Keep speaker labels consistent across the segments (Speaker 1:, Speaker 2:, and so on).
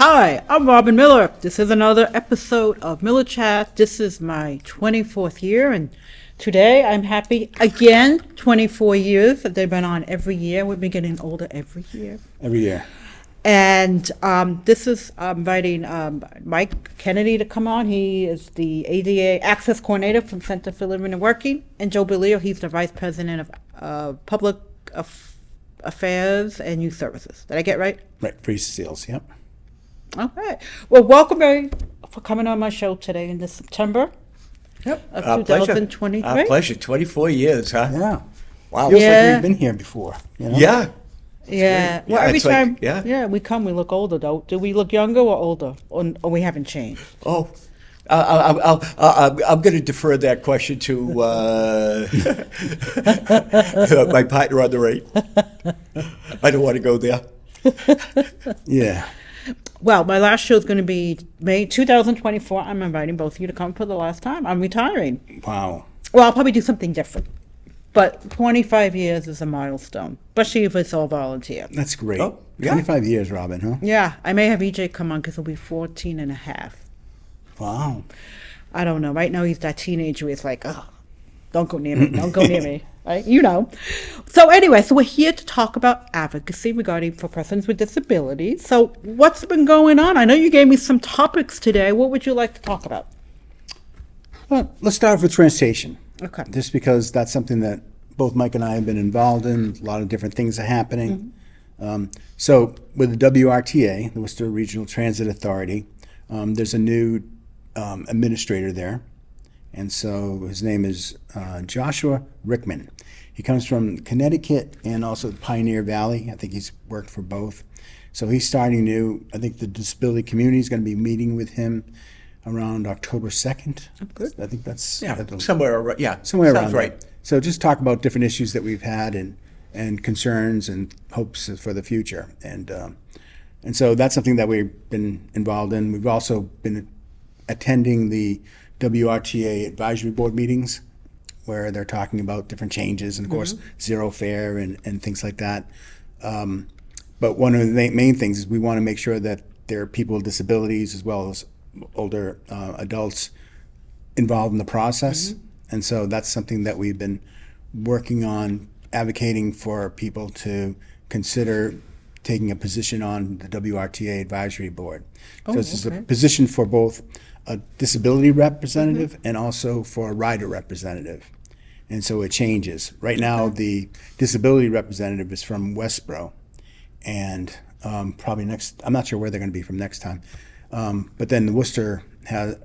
Speaker 1: Hi, I'm Robbin Miller. This is another episode of Miller Chat. This is my 24th year, and today I'm happy again. 24 years that they've been on every year. We've been getting older every year.
Speaker 2: Every year.
Speaker 1: And this is inviting Mike Kennedy to come on. He is the ADA Access Coordinator from Center for Living and Working. And Joe Bellil, he's the Vice President of Public Affairs and Youth Services. Did I get right?
Speaker 2: Right, for Easterseals, yep.
Speaker 1: Okay. Well, welcome, Barry, for coming on my show today in this September of 2023.
Speaker 3: Our pleasure. 24 years, huh?
Speaker 2: Yeah.
Speaker 3: Wow.
Speaker 2: Feels
Speaker 1: Yeah.
Speaker 2: like we've been here before. You know?
Speaker 3: Yeah.
Speaker 1: Yeah.
Speaker 3: great.
Speaker 1: Well,
Speaker 3: Yeah,
Speaker 1: every
Speaker 3: it's like-
Speaker 1: time
Speaker 3: yeah.
Speaker 1: we come, we look older, though. Do we look younger or older? Or we haven't changed?
Speaker 3: Oh, I'm going to defer that question to my partner on the right. I don't want to go there.
Speaker 2: Yeah.
Speaker 1: Well, my last show is going to be May 2024. I'm inviting both of you to come for the last time. I'm retiring.
Speaker 2: Wow.
Speaker 1: Well, I'll probably do something different. But 25 years is a milestone, especially if it's all volunteer.
Speaker 2: That's great.
Speaker 3: Oh, yeah.
Speaker 2: 25 years, Robin, huh?
Speaker 1: Yeah, I may have EJ come on because he'll be 14 and a half.
Speaker 2: Wow.
Speaker 1: I don't know. Right now he's that teenager where it's like, oh, don't go near me. Don't go near me. Right? You know. So anyway, so we're here to talk about advocacy regarding for persons with disabilities. So what's been going on? I know you gave me some topics today. What would you like to talk about?
Speaker 2: Well, let's start with transportation.
Speaker 1: Okay.
Speaker 2: Just because that's something that both Mike and I have been involved in. A lot of different things are happening. So with the WRTA, the Worcester Regional Transit Authority, there's a new administrator there. And so his name is Joshua Rickman. He comes from Connecticut and also Pioneer Valley. I think he's worked for both. So he's starting new. I think the disability community is going to be meeting with him around October 2nd.
Speaker 1: Good.
Speaker 2: I think that's
Speaker 3: Somewhere around. Yeah.
Speaker 2: somewhere
Speaker 3: Sounds
Speaker 2: around
Speaker 3: right.
Speaker 2: there. So just talk about different issues that we've had and concerns and hopes for the future. And so that's something that we've been involved in. We've also been attending the WRTA advisory board meetings where they're talking about different changes and, of course, zero fare and things like that. But one of the main things is we want to make sure that there are people with disabilities as well as older adults involved in the process. And so that's something that we've been working on, advocating for people to consider taking a position on the WRTA advisory board. So this is a position for both a disability representative and also for a rider representative. And so it changes. Right now, the disability representative is from Westboro, and probably next, I'm not sure where they're going to be from next time. But then the Worcester has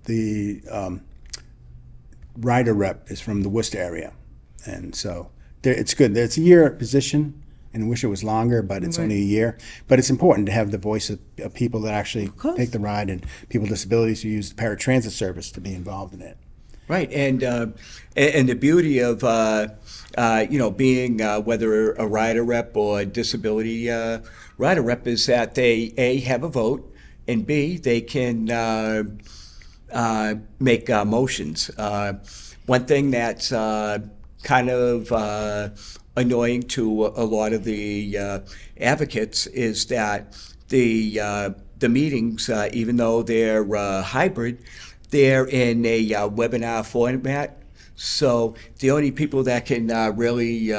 Speaker 2: the rider rep is from the Worcester area. And so it's good. It's a year position, and I wish it was longer, but it's only a year. But it's important to have the voice of people that actually take the ride and people with disabilities who use the paratransit service to be involved in it.
Speaker 3: Right, and the beauty of being whether a rider rep or a disability rider rep is that they A, have a vote, and B, they can make motions. One thing that's kind of annoying to a lot of the advocates is that the meetings, even though they're hybrid, they're in a webinar format. So the only people that can really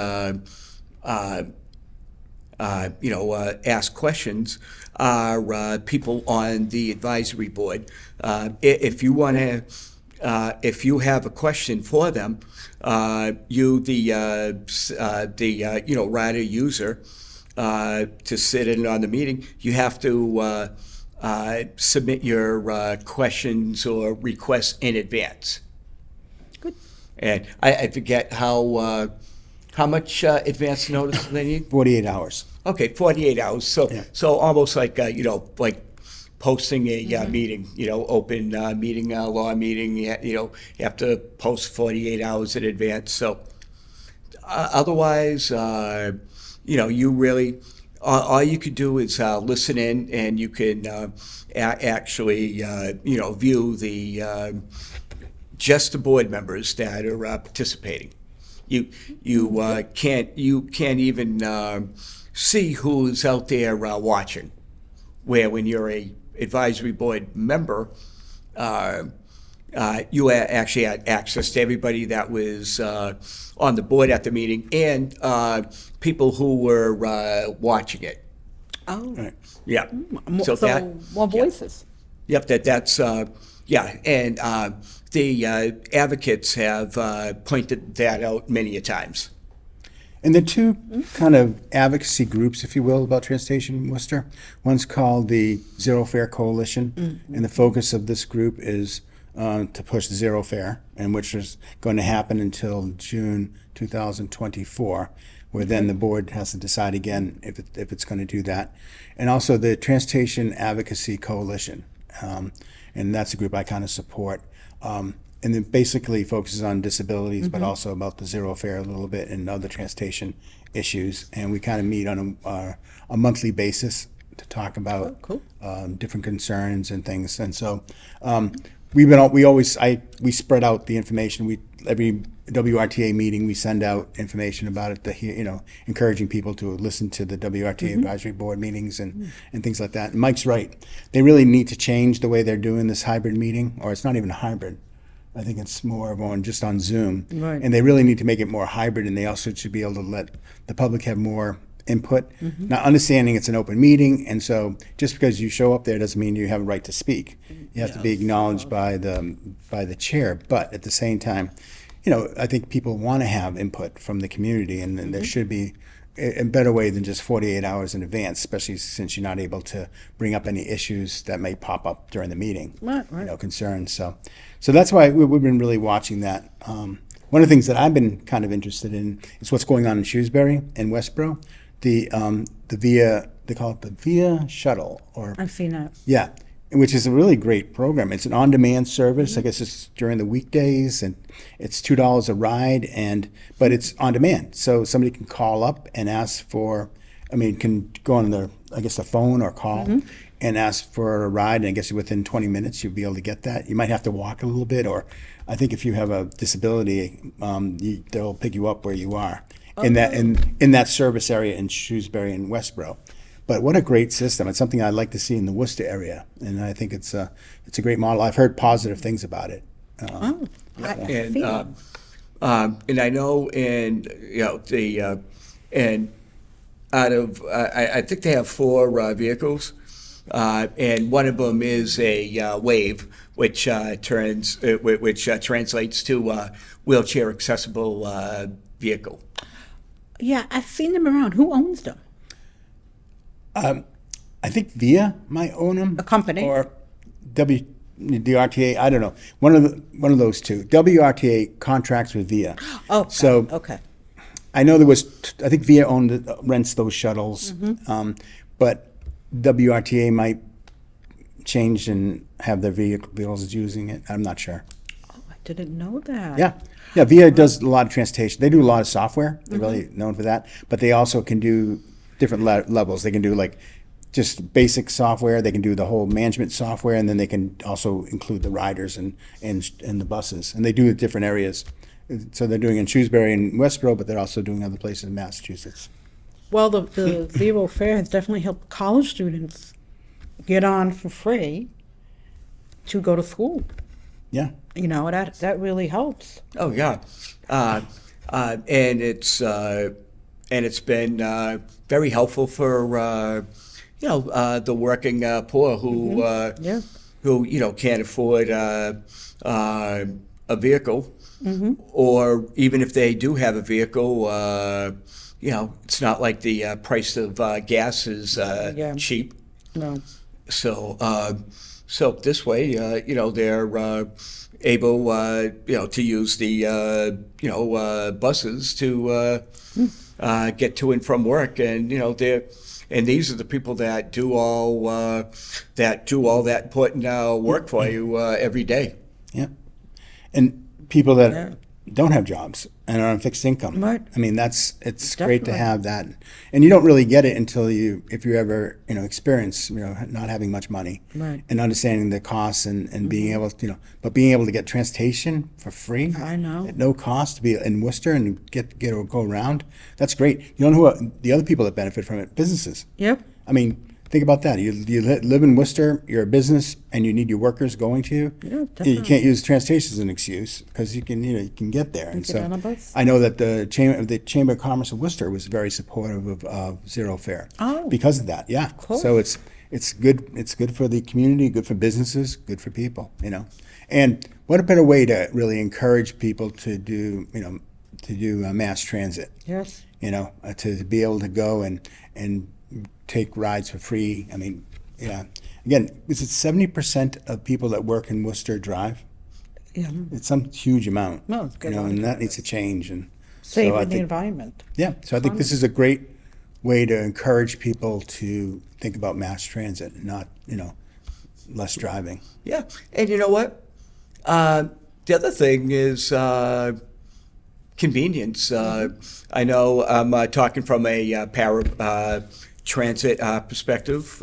Speaker 3: ask questions are people on the advisory board. If you want to, if you have a question for them, you the rider user to sit in on the meeting, you have to submit your questions or requests in advance.
Speaker 1: Good.
Speaker 3: And I forget how much advance notice they need.
Speaker 2: 48 hours.
Speaker 3: Okay, 48 hours. So
Speaker 2: Yeah.
Speaker 3: so almost like like posting a meeting, open meeting, law meeting. You have to post 48 hours in advance. So otherwise, you really. All you could do is listen in, and you can actually, view the just the board members that are participating. You can't even see who's out there watching. where when you're a advisory board member, you actually had access to everybody that was on the board at the meeting and people who were watching it.
Speaker 1: Oh,
Speaker 2: Right.
Speaker 3: Yeah.
Speaker 1: so
Speaker 3: that,
Speaker 1: more voices.
Speaker 3: yep, that's yeah, and the advocates have pointed that out many a times.
Speaker 2: And the two kind of advocacy groups, if you will, about transportation in Worcester. One's called the Zero Fare Coalition, and the focus of this group is to push zero fare, and which is going to happen until June 2024, where then the board has to decide again if it's going to do that. And also the Transportation Advocacy Coalition, and that's a group I kind of support. And it basically focuses on disabilities, but also about the zero fare a little bit and other transportation issues. And we kind of meet on a monthly basis to talk about different concerns and things. And so we spread out the information. Every WRTA meeting we send out information about it. Encouraging people to listen to the WRTA advisory board meetings and things like that. And Mike's right. They really need to change the way they're doing this hybrid meeting, or it's not even a hybrid. I think it's more of just on Zoom.
Speaker 1: Right.
Speaker 2: And they really need to make it more hybrid, and they also should be able to let the public have more input. Now, understanding it's an open meeting, and so just because you show up there doesn't mean you have a right to speak. You have to be acknowledged by the chair. But at the same time, I think people want to have input from the community, and there should be a better way than just 48 hours in advance, especially since you're not able to bring up any issues that may pop up during the meeting.
Speaker 1: Right.
Speaker 2: Concerns. So that's why we've been really watching that. One of the things that I've been kind of interested in is what's going on in Shrewsbury and Westboro. The Via, they call it the Via Shuttle, or
Speaker 1: I've seen that.
Speaker 2: yeah, which is a really great program. It's an on-demand service. I guess it's during the weekdays, and it's $2 a ride, but it's on demand. So somebody can call up and ask for, can go on the phone or call and ask for a ride, and I guess within 20 minutes you'll be able to get that. You might have to walk a little bit, or I think if you have a disability, they'll pick you up where you are in that service area in Shrewsbury and Westboro. But what a great system. It's something I'd like to see in the Worcester area, and I think it's a great model. I've heard positive things about it.
Speaker 3: And I know I think they have 4 vehicles, and one of them is a Wave, which translates to wheelchair accessible vehicle.
Speaker 1: Yeah, I've seen them around. Who owns them?
Speaker 2: I think Via might own them.
Speaker 1: A company?
Speaker 2: Or WRTA, I don't know. One of those two. WRTA contracts with Via.
Speaker 1: Oh,
Speaker 2: so
Speaker 1: okay.
Speaker 2: I know I think Via rents those shuttles, but WRTA might change and have their vehicles using it. I'm not sure.
Speaker 1: Oh, I didn't know that.
Speaker 2: Yeah, Via does a lot of transportation. They do a lot of software. They're really known for that. But they also can do different levels. They can do like just basic software. They can do the whole management software, and then they can also include the riders and the buses. And they do it in different areas. So they're doing in Shrewsbury and Westboro, but they're also doing other places in Massachusetts.
Speaker 1: Well, the zero fare has definitely helped college students get on for free to go to school.
Speaker 2: Yeah.
Speaker 1: That really helps.
Speaker 3: Oh yeah, and it's been very helpful for the working poor who can't afford a vehicle, or even if they do have a vehicle, it's not like the price of gas is cheap.
Speaker 1: No.
Speaker 3: So this way, they're able, to use the buses to get to and from work, and these are the people that do all that important work for you every day.
Speaker 2: Yeah, and people that don't have jobs and are on fixed income.
Speaker 1: Right.
Speaker 2: It's great to have that, and you don't really get it until if you ever experience not having much money,
Speaker 1: right,
Speaker 2: and understanding the costs and being able to get transportation for free.
Speaker 1: I know.
Speaker 2: At no cost to be in Worcester and go around. That's great. You know who the other people that benefit from it? Businesses.
Speaker 1: Yep.
Speaker 2: think about that. You live in Worcester, you're a business, and you need your workers going to you.
Speaker 1: Yeah,
Speaker 2: You
Speaker 1: definitely.
Speaker 2: can't use transportation as an excuse because you can get there. And
Speaker 1: get
Speaker 2: so
Speaker 1: on a bus.
Speaker 2: I know that the Chamber of Commerce of Worcester was very supportive of zero fare.
Speaker 1: Oh.
Speaker 2: Because of that, yeah.
Speaker 1: course.
Speaker 2: So it's good. It's good for the community, good for businesses, good for people. And what a better way to really encourage people to do mass transit.
Speaker 1: Yes.
Speaker 2: To be able to go and take rides for free. I mean, yeah. Again, is it 70% of people that work in Worcester drive?
Speaker 1: Yeah.
Speaker 2: It's some huge amount.
Speaker 1: No, it's good.
Speaker 2: And that needs to change. And
Speaker 1: Saving
Speaker 2: so I
Speaker 1: the
Speaker 2: think,
Speaker 1: environment.
Speaker 2: yeah. So I think this is a great way to encourage people to think about mass transit, not less driving.
Speaker 3: Yeah, and you know what? The other thing is convenience. I know I'm talking from a transit perspective.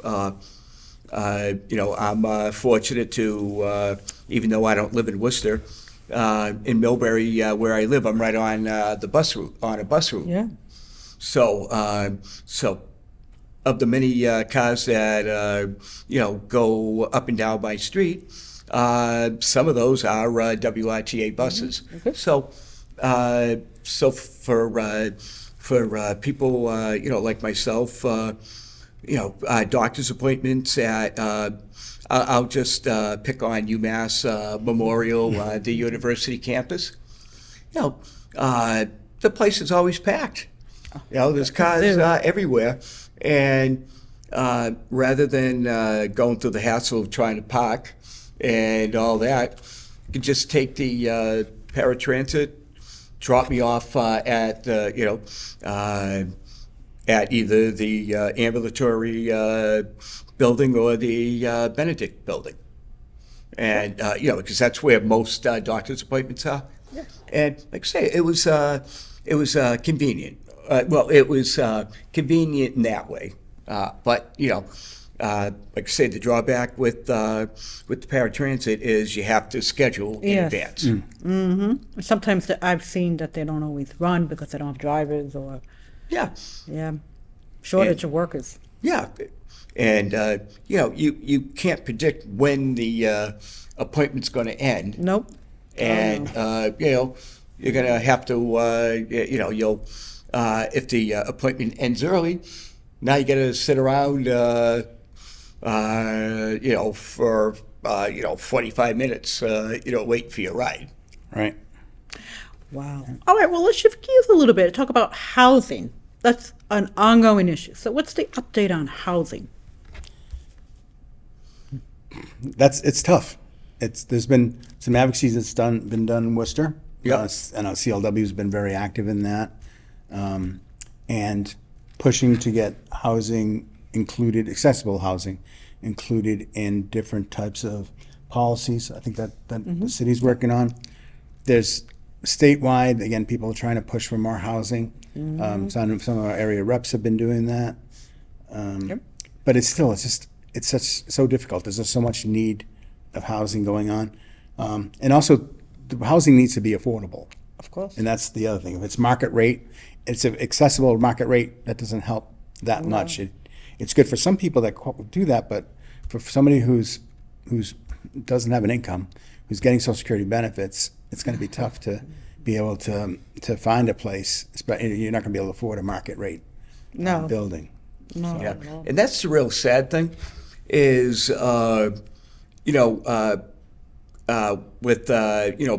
Speaker 3: I'm fortunate to, even though I don't live in Worcester, in Millbury, where I live, I'm right on the bus route, on a bus route.
Speaker 1: Yeah.
Speaker 3: So, of the many cars that go up and down my street, some of those are WRTA buses.
Speaker 1: Okay.
Speaker 3: So for people like myself, doctor's appointments at I'll just pick on UMass Memorial, the university campus. The place is always packed. There's cars everywhere, and rather than going through the hassle of trying to park and all that, you can just take the paratransit, drop me off at either the ambulatory building or the Benedict building, and because that's where most doctor's appointments are.
Speaker 1: Yeah.
Speaker 3: And like I say, it was convenient. It was convenient in that way, but like I say, the drawback with the paratransit is you have to schedule in
Speaker 1: Yes.
Speaker 3: advance.
Speaker 1: Mm-hmm. Sometimes I've seen that they don't always run because they don't have drivers or
Speaker 3: Yeah,
Speaker 1: shortage of workers.
Speaker 3: yeah, and you can't predict when the appointment's going to end.
Speaker 1: Nope.
Speaker 3: And you're gonna have to you'll if the appointment ends early, now you gotta sit around for 45 minutes waiting for your ride.
Speaker 2: Right.
Speaker 1: Wow. All right, well, let's shift gears a little bit and talk about housing. That's an ongoing issue. So what's the update on housing?
Speaker 2: It's tough. There's been some advocacy that's been done in Worcester.
Speaker 3: Yep.
Speaker 2: And CLW has been very active in that, and pushing to get housing included, accessible housing included in different types of policies. I think that the city's working on. There's statewide, again, people are trying to push for more housing. Some of our area reps have been doing that. But it's so difficult. There's just so much need of housing going on. And also, the housing needs to be affordable.
Speaker 1: Of course.
Speaker 2: And that's the other thing. If it's market rate, it's an accessible market rate, that doesn't help that much. It's good for some people that do that, but for somebody who's doesn't have an income, who's getting Social Security benefits, it's going to be tough to be able to find a place. You're not going to be able to afford a market rate building.
Speaker 1: No.
Speaker 3: Yeah, and that's the real sad thing, is with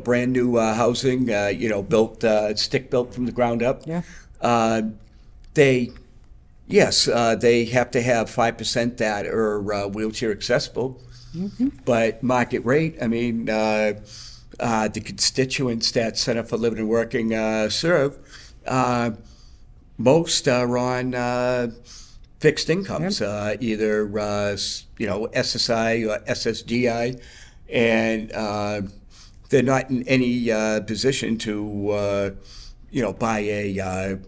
Speaker 3: brand new housing, built stick built from the ground up.
Speaker 1: Yeah.
Speaker 3: They have to have 5% that are wheelchair accessible, but market rate. I mean, the constituents that Center for Living and Working serve, most are on fixed incomes, either SSI or SSDI, and they're not in any position to buy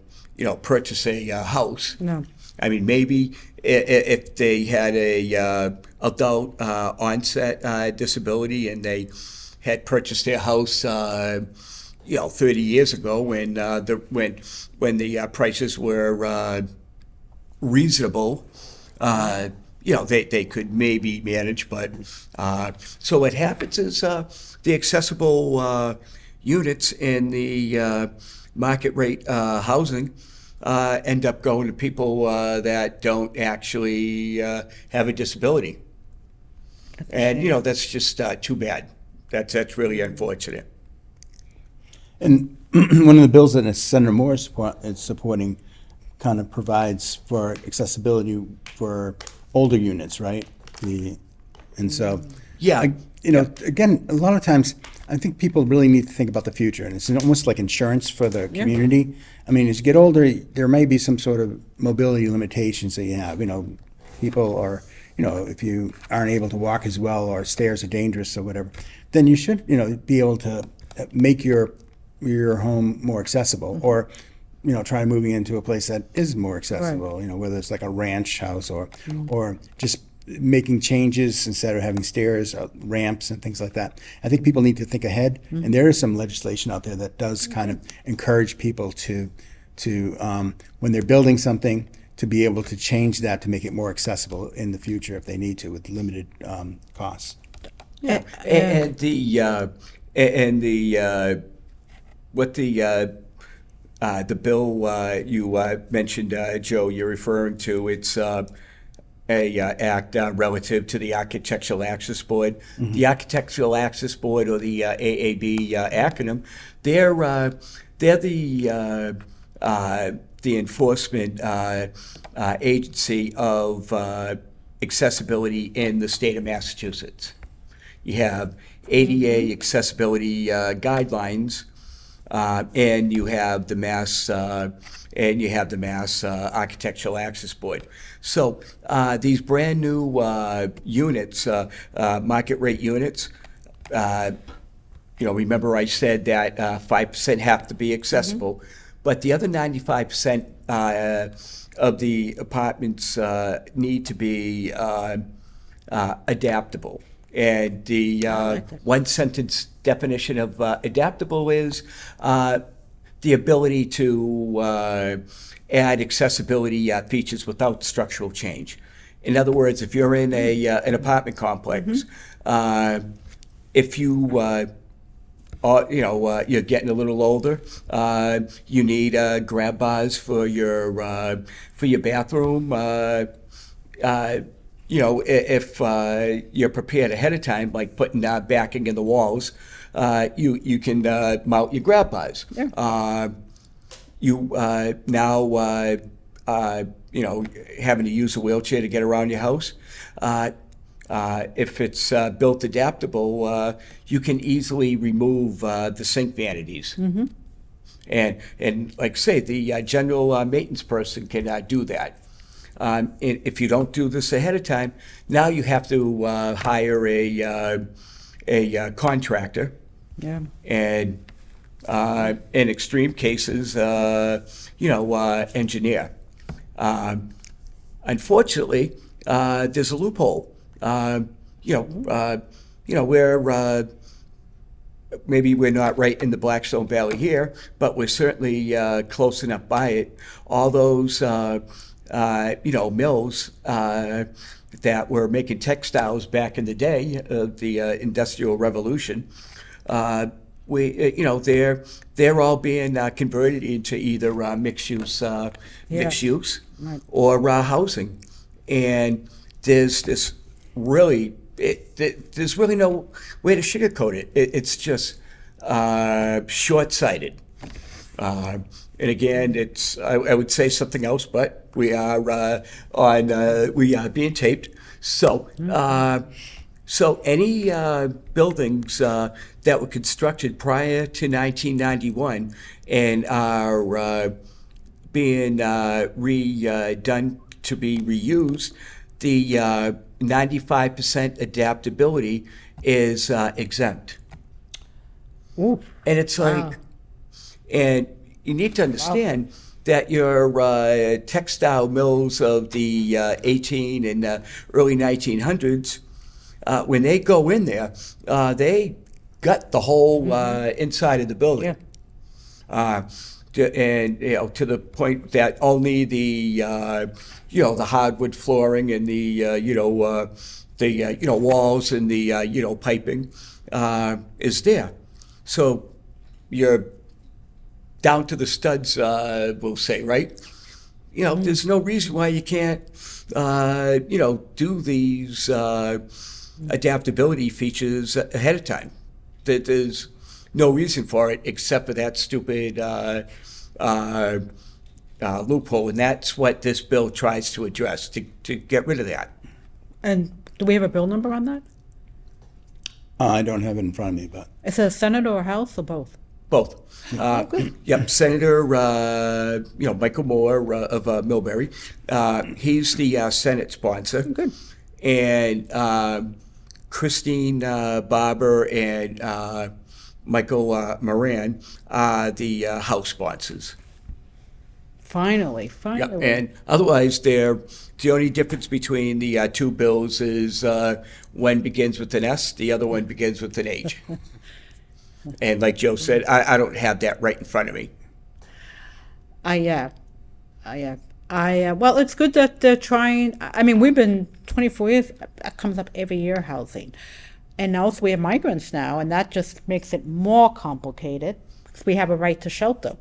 Speaker 3: purchase a house.
Speaker 1: No.
Speaker 3: I mean, maybe if they had a adult onset disability and they had purchased their house 30 years ago when the prices were reasonable, they could maybe manage. But so what happens is the accessible units in the market rate housing end up going to people that don't actually have a disability. And, that's just too bad. That's really unfortunate.
Speaker 2: And one of the bills that Senator Moore is supporting kind of provides for accessibility for older units, right? And so,
Speaker 3: Yeah.
Speaker 2: again, a lot of times, I think people really need to think about the future, and it's almost like insurance for the community. I mean, as you get older, there may be some sort of mobility limitations that you have. People are, if you aren't able to walk as well, or stairs are dangerous or whatever, then you should, be able to make your home more accessible, or try moving into a place that is more accessible. Whether it's like a ranch house or just making changes instead of having stairs, ramps, and things like that. I think people need to think ahead, and there is some legislation out there that does kind of encourage people to when they're building something, to be able to change that to make it more accessible in the future if they need to, with limited costs.
Speaker 3: Yeah. And the bill you mentioned, Joe, you're referring to, it's a act relative to the Architectural Access Board. Mm-hmm. The Architectural Access Board, or the AAB acronym, they're the enforcement agency of accessibility in the state of Massachusetts. You have ADA accessibility guidelines, and you have the Mass Architectural Access Board. So these brand new units, market rate units. Remember I said that 5% have to be accessible, but the other 95% of the apartments need to be adaptable. And the one sentence definition of adaptable is the ability to add accessibility features without structural change. In other words, if you're in an apartment complex, if you you're getting a little older, you need grab bars for your bathroom. If you're prepared ahead of time, like putting backing in the walls, you can mount your grab bars. Yeah. Now having to use a wheelchair to get around your house. If it's built adaptable, you can easily remove the sink vanities. Mm-hmm. And like say, the general maintenance person can do that. If you don't do this ahead of time, now you have to hire a contractor. Yeah. And in extreme cases, engineer. Unfortunately, there's a loophole. Where maybe we're not right in the Blackstone Valley here, but we're certainly close enough by it. All those mills that were making textiles back in the day of the Industrial Revolution, they're all being converted into either mixed use right. or housing, and there's really no way to sugarcoat it. It's just short-sighted. And again, I would say something else, but we are being taped. So any buildings that were constructed prior to 1991 and are being redone to be reused, the 95% adaptability is exempt. Ooh. And it's like, and you need to understand that your textile mills of the 18 and early 1900s, when they go in there, they gut the whole inside of the building. Yeah. and to the point that only the the hardwood flooring and the walls and the piping is there. So you're down to the studs, we'll say, right? There's no reason why you can't do these adaptability features ahead of time. There's no reason for it except for that stupid loophole, and that's what this bill tries to address, to get rid of that.
Speaker 1: And do we have a bill number on that?
Speaker 2: I don't have it in front of me, but
Speaker 1: Is it a Senate or a House or both?
Speaker 3: Both. Yep, Senator Michael Moore of Millbury. He's the Senate sponsor.
Speaker 1: Good.
Speaker 3: And Christine Barber and Michael Moran are the House sponsors.
Speaker 1: Finally.
Speaker 3: Yep. And otherwise, the only difference between the two bills is one begins with an S, the other one begins with an H. And like Joe said, I don't have that right in front of me.
Speaker 1: Well, it's good that they're trying. I mean, we've been 24 years. That comes up every year, housing. And also we have migrants now, and that just makes it more complicated because we have a right to shelter.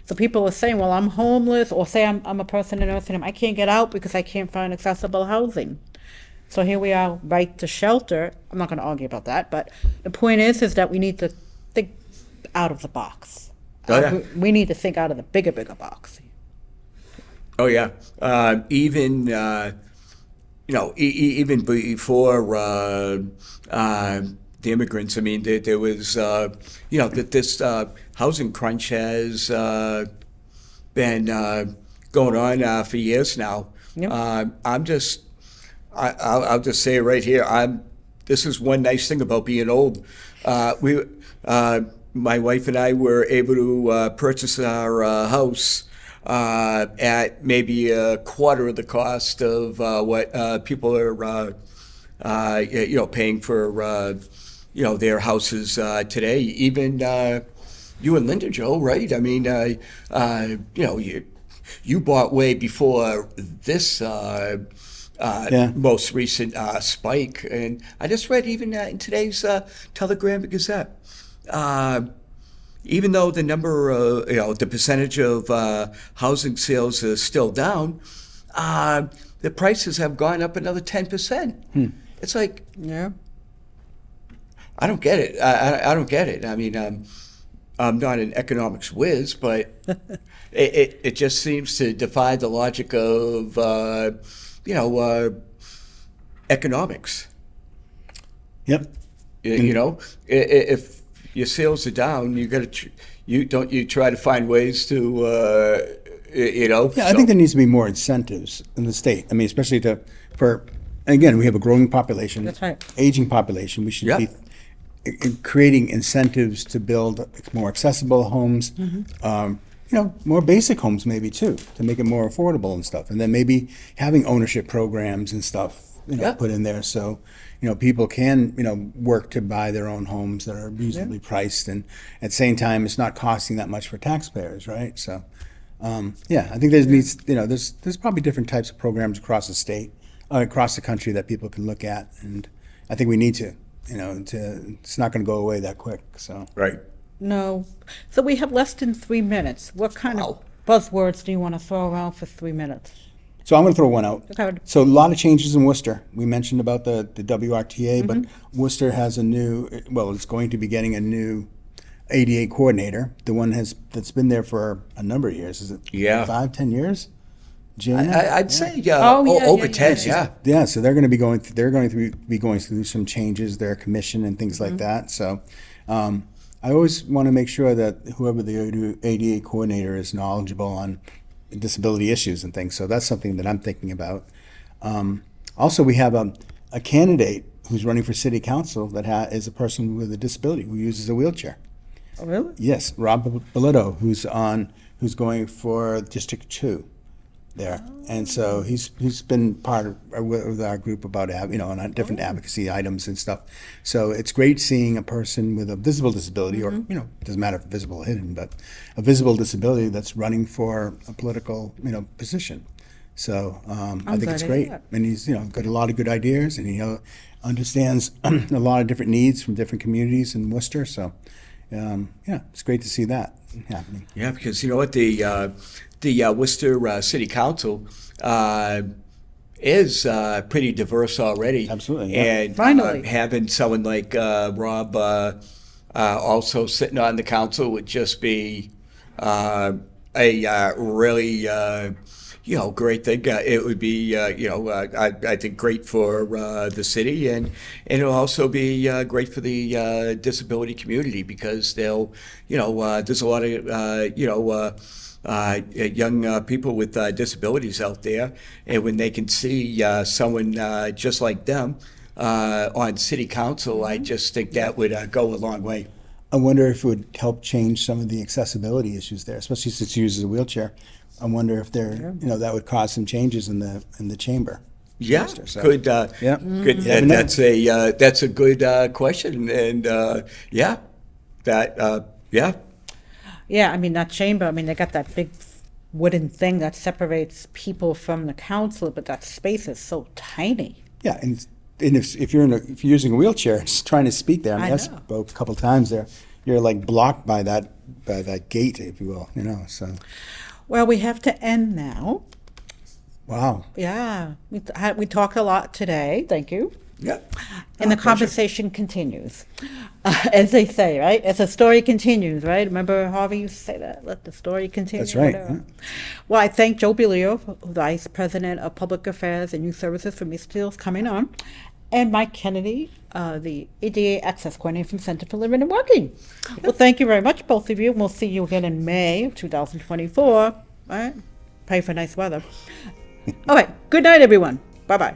Speaker 1: So people are saying, well, I'm homeless, or say I'm a person in a nursing home. I can't get out because I can't find accessible housing. So here we are, right to shelter. I'm not going to argue about that, but the point is that we need to think out of the box.
Speaker 3: Oh, yeah.
Speaker 1: We need to think out of the bigger box.
Speaker 3: Oh yeah, even even before the immigrants. I mean, there was that this housing crunch has been going on for years now.
Speaker 1: Yep.
Speaker 3: I'll just say it right here. This is one nice thing about being old. My wife and I were able to purchase our house at maybe a quarter of the cost of what people are, paying for, their houses today. Even you and Linda, Joe, right? I mean, you bought way before this. Most recent spike. And I just read even in today's Telegram Gazette, even though the number, the percentage of housing sales is still down, the prices have gone up another 10%. It's like,
Speaker 1: Yeah.
Speaker 3: I don't get it. I don't get it. I mean, I'm not an economics whiz, but it just seems to defy the logic of economics.
Speaker 2: yep.
Speaker 3: If your sales are down, you got to you try to find ways to
Speaker 2: Yeah, I think there needs to be more incentives in the state. I mean, especially for again, we have a growing population,
Speaker 1: That's right.
Speaker 2: aging population. We should
Speaker 3: Yeah.
Speaker 2: be creating incentives to build more accessible homes, more basic homes maybe too, to make it more affordable and stuff. And then maybe having ownership programs and stuff,
Speaker 3: Yeah.
Speaker 2: put in there so, people can, work to buy their own homes that are reasonably priced, and at the same time, it's not costing that much for taxpayers, right? So, I think there's probably different types of programs across the state, across the country that people can look at, and I think we need to, it's not going to go away that quick. So,
Speaker 3: right.
Speaker 1: No. So we have less than 3 minutes. What kind of buzzwords do you want to throw around for 3 minutes?
Speaker 2: So I'm going to throw one out.
Speaker 1: Okay.
Speaker 2: So a lot of changes in Worcester. We mentioned about the WRTA, but Worcester has it's going to be getting a new ADA coordinator. The one that's been there for a number of years. Is it 5-10 years? Janet?
Speaker 3: I'd say
Speaker 1: over
Speaker 3: 10. Yeah.
Speaker 2: Yeah, so they're going to be going through some changes, their commission and things like that. So I always want to make sure that whoever the ADA coordinator is knowledgeable on disability issues and things. So that's something that I'm thinking about. Also, we have a candidate who's running for city council that is a person with a disability who uses a wheelchair.
Speaker 1: Oh, really?
Speaker 2: Yes, Robbin Miller, who's going for District 2. there. And so he's been part of with our group about on different advocacy items and stuff. So it's great seeing a person with a visible disability, or doesn't matter if visible or hidden, but a visible disability that's running for a political position. So I think it's great, and he's got a lot of good ideas, and he understands a lot of different needs from different communities in Worcester. So it's great to see that happening.
Speaker 3: Yeah, because you know what, the Worcester City Council is pretty diverse already.
Speaker 2: Absolutely, yeah.
Speaker 3: And
Speaker 1: Finally.
Speaker 3: having someone like Rob also sitting on the council would just be a really great thing. It would be I think great for the city, and it'll also be great for the disability community, because they'll there's a lot of young people with disabilities out there, and when they can see someone just like them on city council, I just think that would go a long way.
Speaker 2: I wonder if it would help change some of the accessibility issues there, especially since he uses a wheelchair. I wonder if that would cause some changes in the chamber.
Speaker 3: Yeah,
Speaker 2: So,
Speaker 3: good.
Speaker 2: yeah.
Speaker 3: Good.
Speaker 2: You never know.
Speaker 3: That's a good question, and yeah.
Speaker 1: Yeah, I mean, that chamber, I mean, they got that big wooden thing that separates people from the council, but that space is so tiny.
Speaker 2: Yeah, and if you're using a wheelchair, just trying to speak there, I
Speaker 1: I
Speaker 2: spoke a couple times there. You're like blocked by that gate, if you will. So.
Speaker 1: Well, we have to end now.
Speaker 2: Wow.
Speaker 1: Yeah, we talked a lot today. Thank you.
Speaker 3: Yeah.
Speaker 1: And the conversation continues, as they say, right? As the story continues, right? Remember Harvey used to say that, let the story continue.
Speaker 2: That's right.
Speaker 1: Whatever. Well, I thank Joe Bellil, Vice President of Public Affairs and Youth Services from Easterseals, coming on, and Mike Kennedy, the ADA Access Coordinator from Center for Living and Working. Well, thank you very much, both of you. We'll see you again in May of 2024. All right? Pray for nice weather. All right. Good night, everyone. Bye-bye.